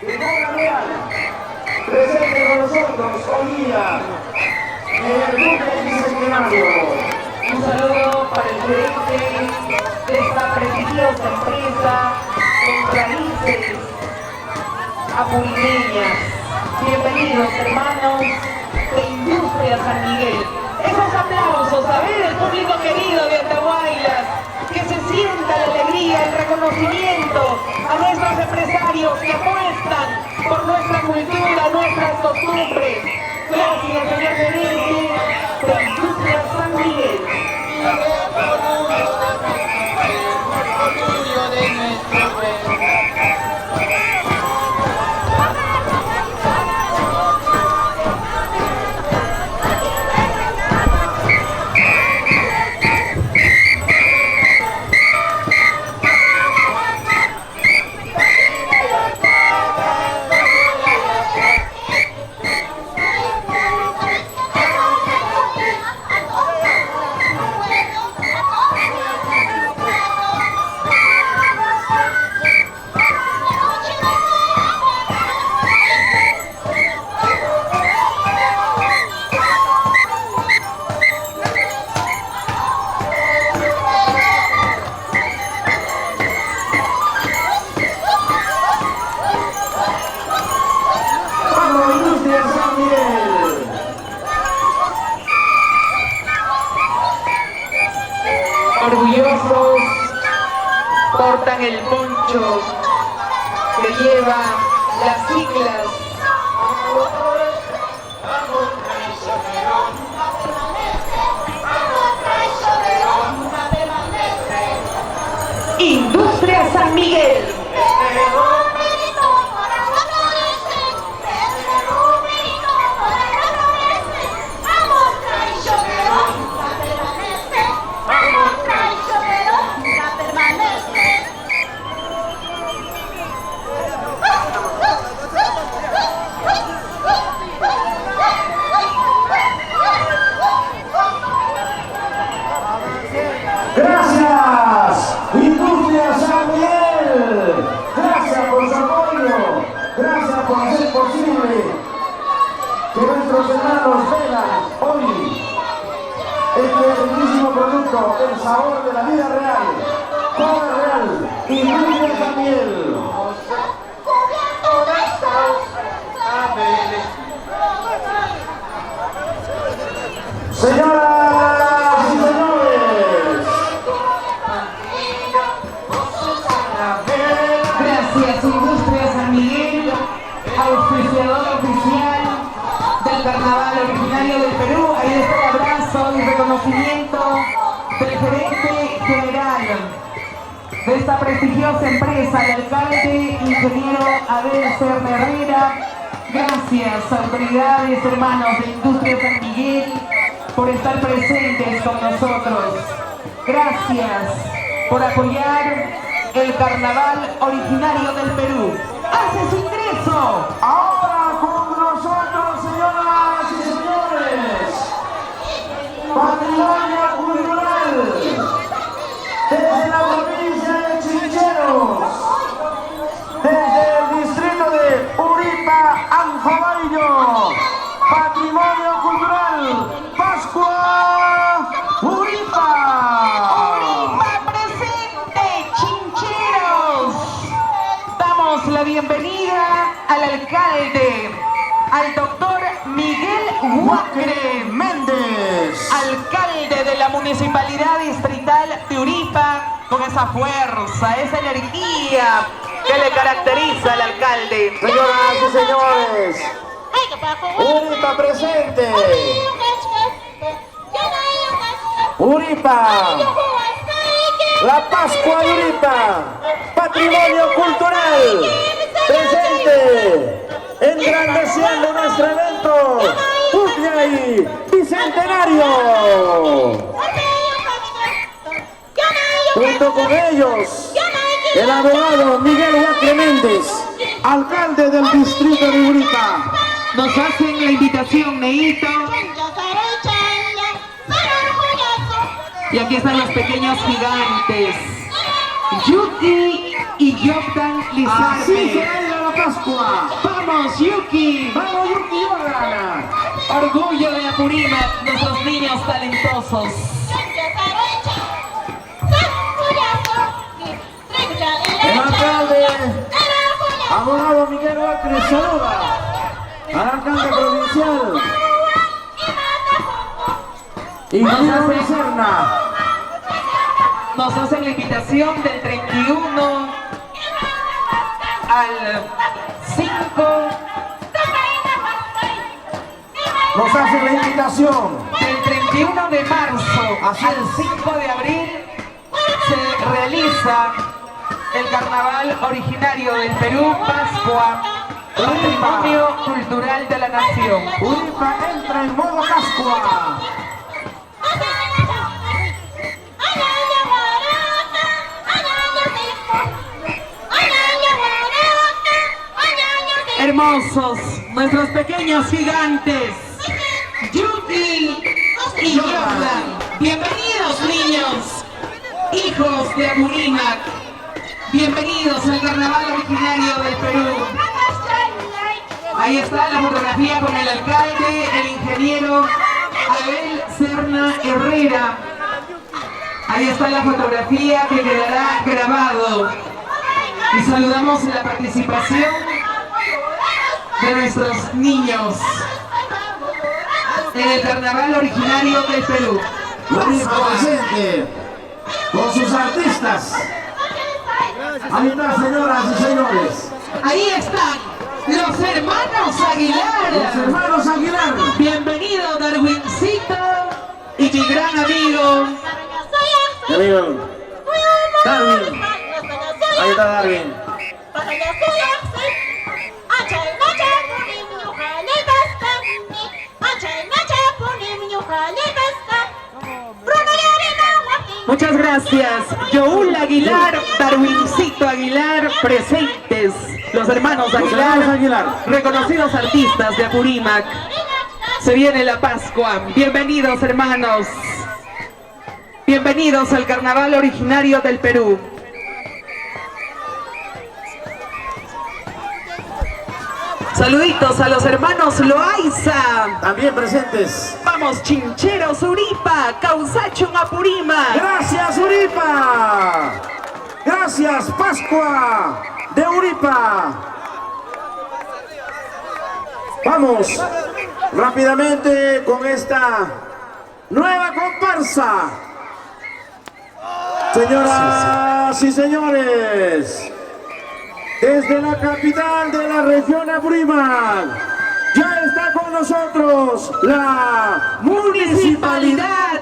Figura real, presente con nosotros hoy día en el Duque Bicentenario. Un saludo para el gerente de esta prestigiosa empresa con raíces apurileñas. Bienvenidos, hermanos de Industria San Miguel. Esos aplausos, a ver, el público querido de Andahuaylas, que se sienta la alegría, el reconocimiento a nuestros empresarios que apuestan por nuestra cultura, nuestras costumbres. Gracias, señor gerente de Industria San Miguel. Orgullo de nuestro pueblo. Orgullosos portan el poncho que lleva las siglas Industria San Miguel. Gracias, Industria San Miguel. Gracias por su apoyo. Gracias por hacer posible que nuestros hermanos vean hoy este bellísimo producto, el sabor de la vida real. Cola real, Industria San Miguel. Señoras y señores, Gracias, Industria San Miguel, auspiciador oficial del Carnaval originario del Perú. Ahí está el abrazo y reconocimiento del gerente general de esta prestigiosa empresa, el alcalde ingeniero Abel Serna Herrera. Gracias, autoridades, hermanos de Industria San Miguel, por estar presentes con nosotros. Gracias por apoyar el carnaval originario del Perú. ¡Hace su ingreso! ahora con nosotros, señoras y señores, patrimonio cultural desde la provincia de Chincheros, desde el distrito de Uripa, Anjovaino, patrimonio cultural, Pascua Uripa. ¡Uripa presente, chincheros! Damos la bienvenida al alcalde, al doctor Miguel Huacre Méndez, alcalde de la Municipalidad Distrital de Uripa, con esa fuerza, esa energía que le caracteriza al alcalde. señoras y señores, Uripa presente, Uripa, la Pascua de Uripa, patrimonio cultural, presente, engrandeciendo nuestro evento, Putyay Bicentenario. Junto con ellos, el abogado Miguel Huacre Méndez, alcalde del distrito de Uripa. Nos hacen la invitación, Neito. Y aquí están los pequeños gigantes, Yuki y Jordan Así Lizarbe. será Nueva Pascua. ¡Vamos, Yuki! ¡Vamos, Yuki Yola! Orgullo de Apurímac, nuestros niños talentosos. El alcalde, abogado Miguel Acre, saluda al alcalde provincial Ignacio Serna. Nos hacen la invitación del 31 al 5, Nos hace la invitación. del 31 de marzo Así al es. 5 de abril se realiza el carnaval originario del Perú, Pascua, Patrimonio Cultural de la Nación. Uripa entra en modo Pascua. Hermosos, nuestros pequeños gigantes, Yuki y Jordan. Bienvenidos, niños, hijos de Apurímac. Bienvenidos al carnaval originario del Perú. Ahí está la fotografía con el alcalde, el ingeniero Abel Serna Herrera. Ahí está la fotografía que quedará grabado. Y saludamos la participación de nuestros niños en el carnaval originario del Perú. Uripa presente con sus artistas. Ahí está, señoras y señores. Ahí están los hermanos Los Aguilar. hermanos Aguilar. Bienvenido Darwincito y mi gran amigo. Mi amigo Darwin. Ahí está Darwin. Muchas gracias. Joel Aguilar, Darwincito Aguilar, presentes. Los hermanos Aguilar, hermanos Aguilar. reconocidos artistas de Apurímac. Se viene la Pascua. Bienvenidos, hermanos. Bienvenidos al carnaval originario del Perú. Saluditos a los hermanos Loaiza. También presentes. Vamos, Chincheros Uripa, Causachun Apurímac. Gracias, Uripa. Gracias, Pascua de Uripa. Vamos rápidamente con esta nueva comparsa. Señoras y señores, desde la capital de la región Apurímac, ya está con nosotros la Municipalidad